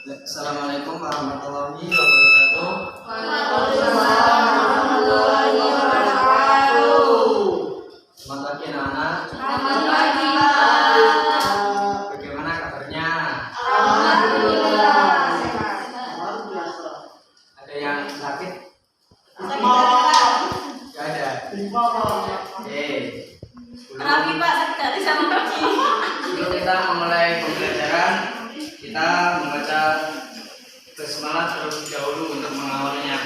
Assalamualaikum warahmatullahi wabarakatuh. Waalaikumsalam warahmatullahi wabarakatuh. Selamat pagi anak-anak. Selamat pagi, Pak. Bagaimana kabarnya? Alhamdulillah. Ada yang sakit? Gak ada. Raffi, Pak, sakit hati sama kucing. Sebelum kita memulai pembelajaran, kita membaca bersemangat terlebih dahulu untuk mengawalnya.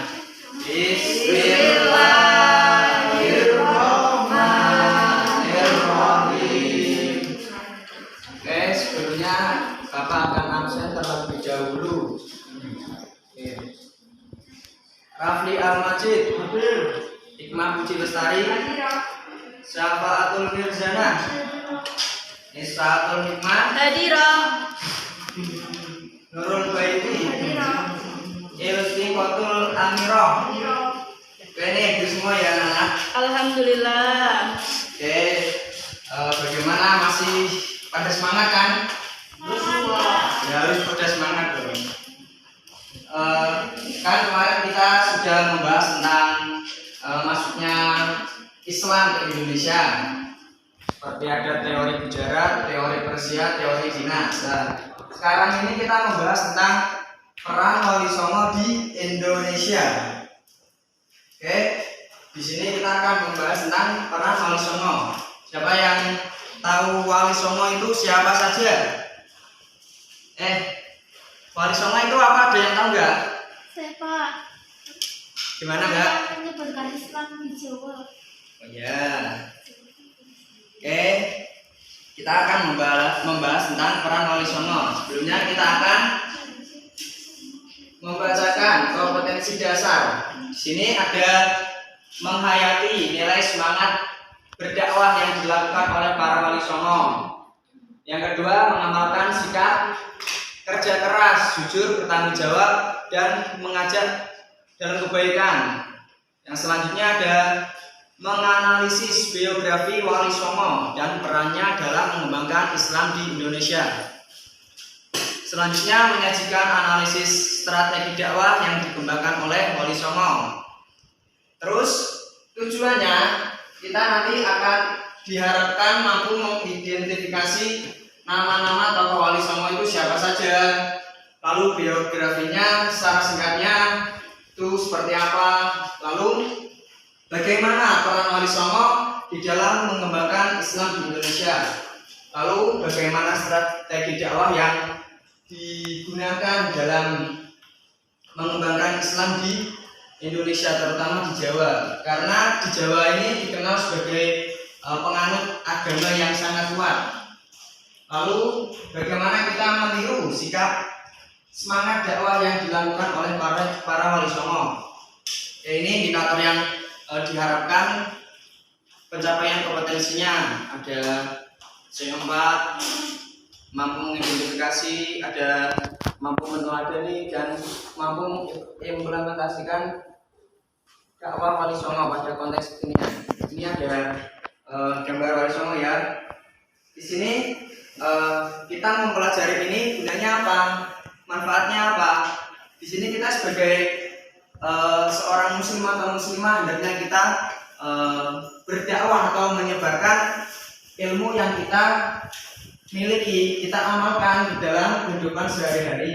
Bismillahirrahmanirrahim. Oke, sebelumnya Bapak akan absen terlebih dahulu. Oke. Rafli Al-Majid, Hikmah Puji Lestari, Syafaatul Mirzana, Nisratul Hikmah, Hadirah. Nurul Baiti, Iltiqatul Amirah. Oke, ini semua ya anak. Alhamdulillah. Oke, bagaimana, masih pada semangat kan? Ya, harus pada semangat dong. Kan kemarin kita sudah membahas tentang masuknya Islam ke Indonesia. Seperti ada teori Gujarat, teori Persia, teori Cina. Nah, sekarang ini kita membahas tentang peran Wali Songo di Indonesia. Oke, di sini kita akan membahas tentang peran Wali Songo. Siapa yang tahu Wali Songo itu siapa saja? Wali Songo itu apa? Ada yang tahu nggak? Siapa? Gimana nggak? Menyebarkan Islam di Jawa. Oh ya. Oke, kita akan membahas tentang peran Wali Songo. Sebelumnya kita akan membacakan kompetensi dasar. Di sini ada menghayati nilai semangat berdakwah yang dilakukan oleh para Wali Songo. Yang kedua, mengamalkan sikap kerja keras, jujur, bertanggung jawab, dan mengajak dalam kebaikan. Yang selanjutnya ada menganalisis biografi Wali Songo dan perannya dalam mengembangkan Islam di Indonesia. Selanjutnya menyajikan analisis strategi dakwah yang dikembangkan oleh Wali Songo. Terus tujuannya kita nanti akan diharapkan mampu mengidentifikasi nama-nama tokoh Wali Songo itu siapa saja, lalu biografinya secara singkatnya itu seperti apa, lalu bagaimana peran Wali Songo di dalam mengembangkan Islam di Indonesia, lalu bagaimana strategi dakwah yang digunakan dalam mengembangkan Islam di Indonesia, terutama di Jawa, karena di Jawa ini dikenal sebagai penganut agama yang sangat kuat. Lalu bagaimana kita meniru sikap semangat dakwah yang dilakukan oleh para Wali Songo. Ini indikator yang diharapkan pencapaian kompetensinya ada C4, mampu mengidentifikasi, ada mampu meneladani, dan mampu mengimplementasikan dakwah Wali Songo pada konteks ini. Ini ada gambar Wali Songo ya. Di sini kita mempelajari ini gunanya apa, manfaatnya apa. Di sini kita sebagai seorang muslim atau muslimah hendaknya kita berdakwah atau menyebarkan ilmu yang kita miliki, kita amalkan di dalam kehidupan sehari-hari.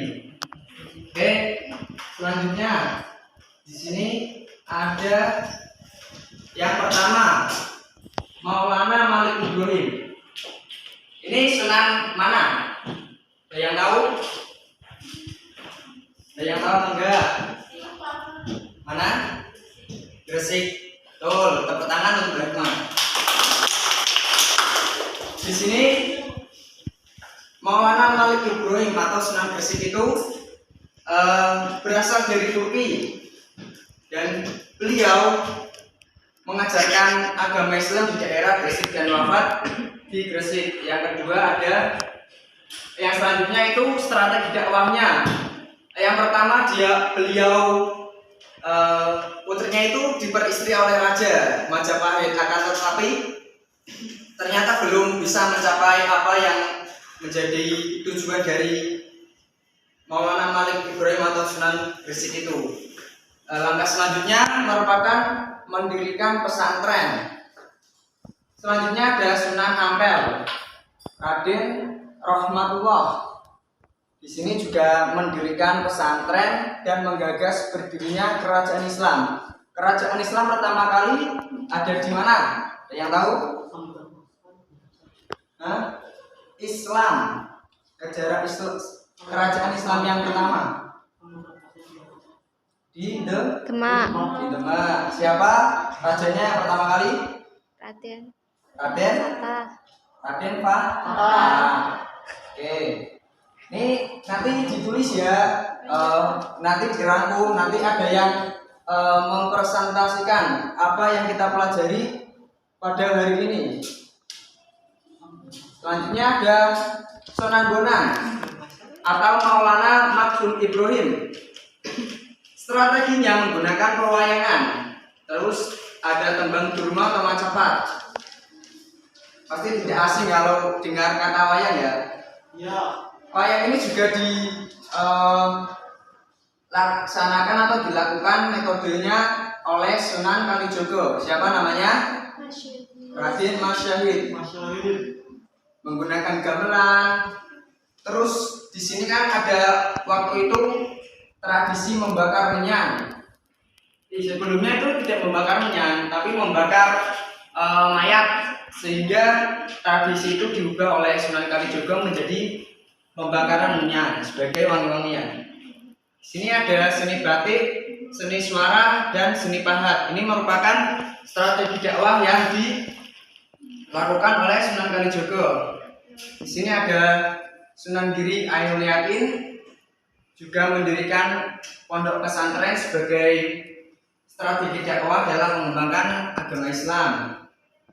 Oke, selanjutnya di sini ada yang pertama, Maulana Malik Ibrahim. Ini Sunan mana? Ada yang tahu? Ada yang tahu atau enggak? Mana? Gresik. Betul, tepuk tangan untuk Hikmah. Di sini Maulana Malik Ibrahim atau Sunan Gresik itu berasal dari Turki, dan beliau mengajarkan agama Islam di daerah Gresik dan wafat di Gresik. Yang kedua ada yang selanjutnya itu strategi dakwahnya. Yang pertama beliau putrinya itu diperistri oleh Raja Majapahit, akan tetapi ternyata belum bisa mencapai apa yang menjadi tujuan dari Maulana Sunan Gresik itu. Langkah selanjutnya merupakan mendirikan pesantren. Selanjutnya ada Sunan Ampel, Raden Rahmatullah. Di sini juga mendirikan pesantren dan menggagas berdirinya kerajaan Islam. Kerajaan Islam pertama kali ada di mana? Ada yang tahu? Islam. Kerajaan Islam yang pertama di Demak. Di Demak. Siapa rajanya yang pertama kali? Raden. Raden Fatah. Oke. Ini nanti ditulis ya. Nanti dirangkum. Nanti ada yang mempresentasikan apa yang kita pelajari pada hari ini. Selanjutnya ada Sunan Bonang atau Maulana Makhzum Ibrahim. Strateginya menggunakan pewayangan. Terus ada tembang durma atau macapat. Pasti tidak asing kalau dengar kata wayang ya. Ya. Wayang ini juga dilaksanakan atau dilakukan metodenya oleh Sunan Kalijogo. Siapa namanya? Raden Masyahid. Menggunakan gamelan. Terus di sini kan ada waktu itu tradisi membakar menyan. Sebelumnya itu tidak membakar menyan, tapi membakar mayat, sehingga tradisi itu diubah oleh Sunan Kalijogo menjadi pembakaran menyan sebagai wangi-wangian. Di sini ada seni batik, seni suara, dan seni pahat. Ini merupakan strategi dakwah yang dilakukan oleh Sunan Kalijogo. Di sini ada Sunan Giri Ainul Yakin juga mendirikan pondok pesantren sebagai strategi dakwah dalam mengembangkan agama Islam.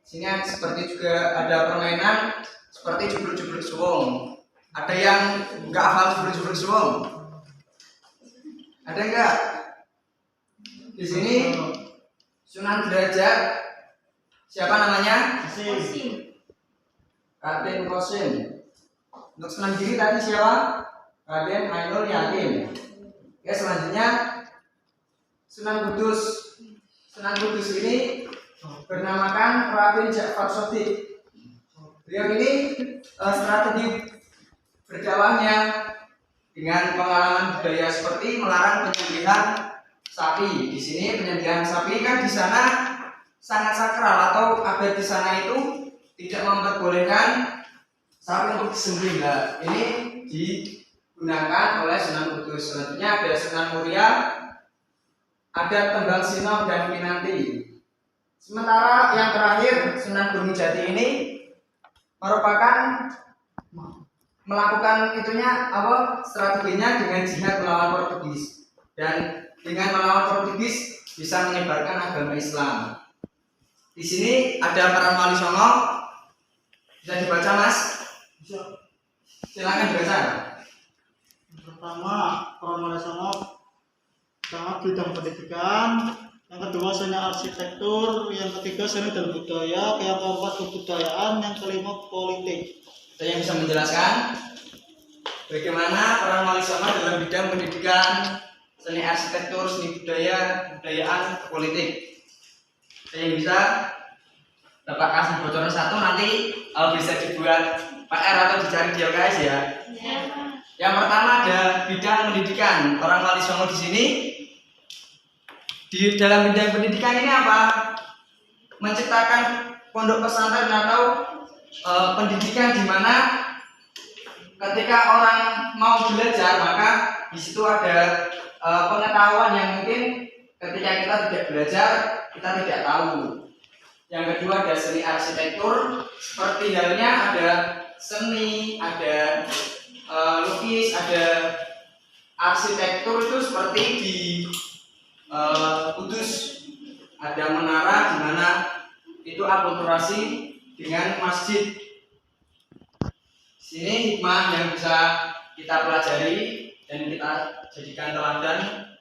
Di sini seperti juga ada permainan seperti jubruk-jubruk suwung. Ada yang nggak hafal jubruk-jubruk suwung? Ada nggak? Di sini Sunan Derajat, siapa namanya? Raden Kosim. Untuk Sunan Giri tadi siapa? Raden Ainul Yakin. Ya, selanjutnya Sunan Kudus. Sunan Kudus ini bernamakan Raden Ja'far Shadiq. Beliau ini strategi berdakwahnya dengan pengalaman budaya seperti melarang penyembelihan sapi. Di sini penyembelihan sapi kan di sana sangat sakral, atau adat di sana itu tidak memperbolehkan sapi untuk disembelih. Nah, ini digunakan oleh Sunan Kudus. Selanjutnya ada Sunan Muria, ada Tembang Sinom dan Pinanti. Sementara yang terakhir Sunan Gunung Jati ini merupakan melakukan strateginya dengan jihad melawan Portugis, dan dengan melawan Portugis bisa menyebarkan agama Islam. Di sini ada peran Wali Songo, bisa dibaca Mas? Silakan dibaca. Pertama, peran Wali Songo sangat bidang pendidikan. Yang kedua, seni arsitektur. Yang ketiga, seni dan budaya. Yang keempat, kebudayaan. Yang kelima, politik. Ada yang bisa menjelaskan bagaimana peran Wali Songo dalam bidang pendidikan, seni arsitektur, seni budaya, kebudayaan, politik? Ada yang bisa? Bapak kasih bocoran satu, nanti bisa dibuat PR atau dicari di LKS ya. Yang pertama ada bidang pendidikan. Orang Wali Songo di sini di dalam bidang pendidikan ini apa? Menciptakan pondok pesantren atau pendidikan di mana ketika orang mau belajar, maka di situ ada pengetahuan yang mungkin ketika kita tidak belajar kita tidak tahu. Yang kedua ada seni arsitektur, seperti halnya ada seni, ada lukis, ada arsitektur itu seperti di Kudus ada menara di mana itu akulturasi dengan masjid. Sini hikmah yang bisa kita pelajari dan kita jadikan teladan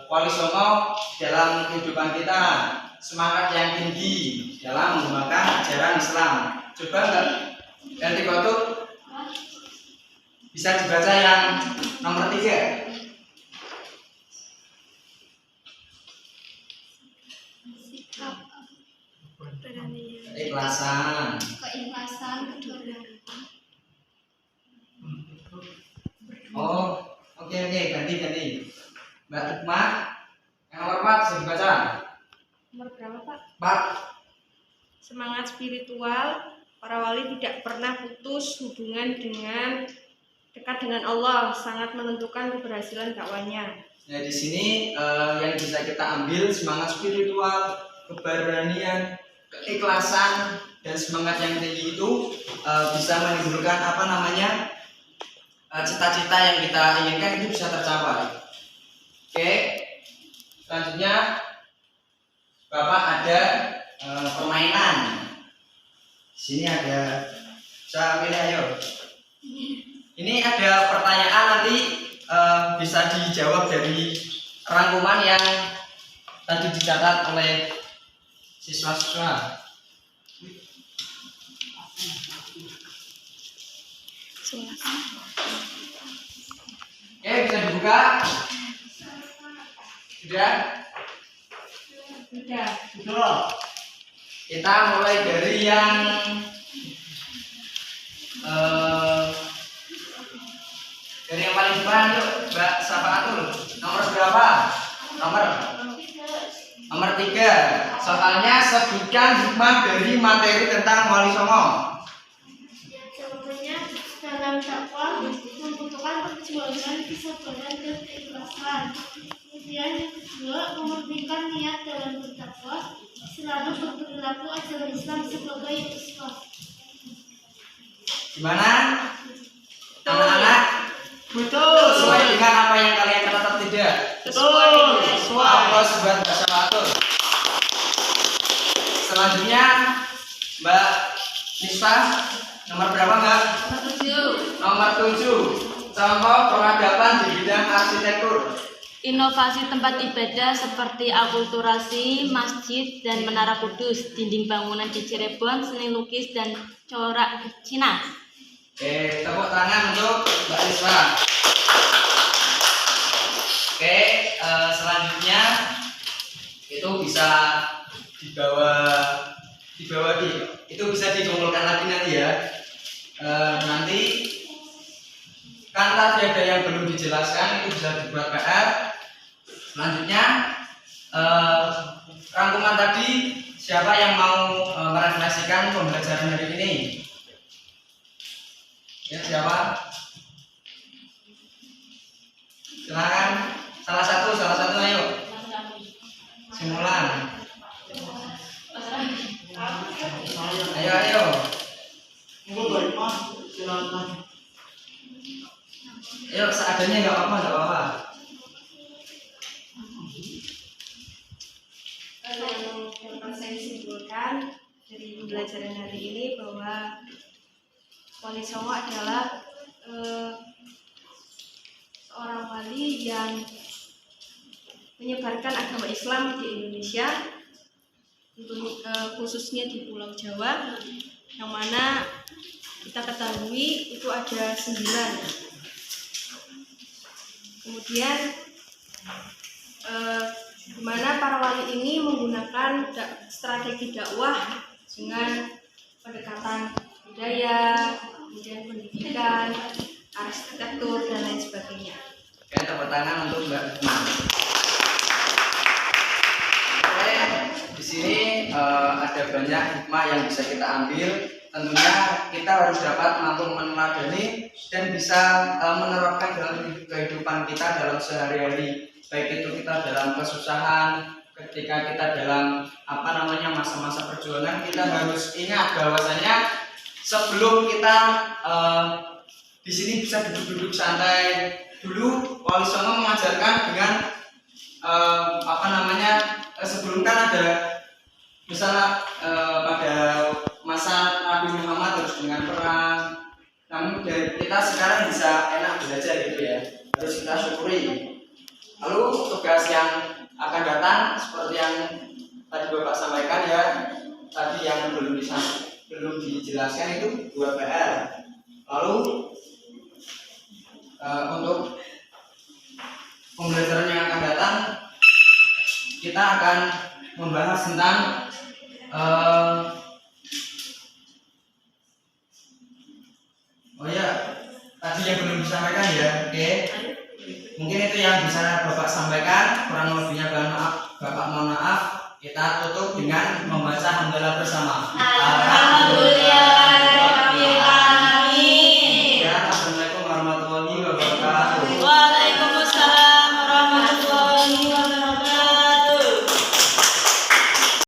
Wali Songo dalam kehidupan kita, semangat yang tinggi dalam mengembangkan ajaran Islam. Coba enggak ganti kotuk, bisa dibaca yang nomor 3. keikhlasan. Oh, oke, ganti. Mbak Hikmah, yang nomor 4 bisa dibaca. Nomor berapa, Pak? 4. Semangat spiritual, para wali tidak pernah putus hubungan dengan dekat dengan Allah, sangat menentukan keberhasilan dakwanya. Nah, di sini yang bisa kita ambil semangat spiritual, keberanian, keikhlasan, dan semangat yang tinggi itu bisa menimbulkan cita-cita yang kita inginkan itu bisa tercapai. Oke, selanjutnya Bapak ada permainan. Sini ada, bisa pilih ayo. Ini ada pertanyaan nanti bisa dijawab dari rangkuman yang tadi dicatat oleh siswa-siswa. Oke, bisa dibuka. Sudah? Sudah. Kita mulai dari yang paling depan yuk, Mbak Safaatul. Nomor berapa? Nomor 3. Soalnya sebutkan hikmah dari materi tentang Wali Songo. Jawabannya dalam dakwah membutuhkan perjuangan, kesabaran, dan keikhlasan. Kemudian yang kedua, memurnikan niat dalam berdakwah, selalu berperilaku ajaran Islam sebagai uswah. Gimana? Anak-anak? Betul. Sesuai dengan apa yang kalian catat tidak? Betul. Aplaus buat Mbak Safaatul. Selanjutnya Mbak Nista, nomor berapa Mbak? Nomor 7. Contoh peradaban di bidang arsitektur. Inovasi tempat ibadah seperti akulturasi, masjid, dan menara kudus, dinding bangunan di Cirebon, seni lukis, dan corak Cina. Oke, tepuk tangan untuk Mbak Nista. Oke, selanjutnya itu bisa itu bisa dikumpulkan lagi nanti ya. Nanti kan tadi ada yang belum dijelaskan, itu bisa dibuat PR. Selanjutnya rangkuman tadi, siapa yang mau merefleksikan pembelajaran hari ini? Ya, siapa? Silakan. Salah satu ayo. Simulan. Ayo. Enggak baik mas, silakan. Ayo seadanya nggak apa-apa. Yang dapat saya simpulkan dari pembelajaran hari ini bahwa Wali Songo adalah seorang wali yang menyebarkan agama Islam di Indonesia, khususnya di Pulau Jawa, yang mana kita ketahui itu ada 9. Kemudian di mana para wali ini menggunakan strategi dakwah dengan pendekatan budaya, kemudian pendidikan, arsitektur, dan lain sebagainya. Oke, tepuk tangan untuk Mbak Hikmah. Oke, di sini ada banyak hikmah yang bisa kita ambil. Tentunya kita harus dapat mampu meneladani dan bisa menerapkan dalam kehidupan kita dalam sehari-hari. Baik itu kita dalam kesusahan, ketika kita dalam masa-masa perjuangan, kita harus ingat bahwasanya sebelum kita di sini bisa duduk-duduk santai, dulu Wali Songo mengajarkan dengan sebelum kan ada misalnya pada masa Nabi Muhammad harus dengan perang, namun kita sekarang bisa enak belajar gitu ya, harus kita syukuri. Lalu tugas yang akan datang seperti yang tadi Bapak sampaikan ya, tadi yang belum dijelaskan itu 2 PR. Lalu untuk pembelajaran yang akan datang, kita akan membahas tentang bisa Bapak sampaikan, kurang lebihnya Bapak mohon maaf. Kita tutup dengan membaca hamdalah bersama.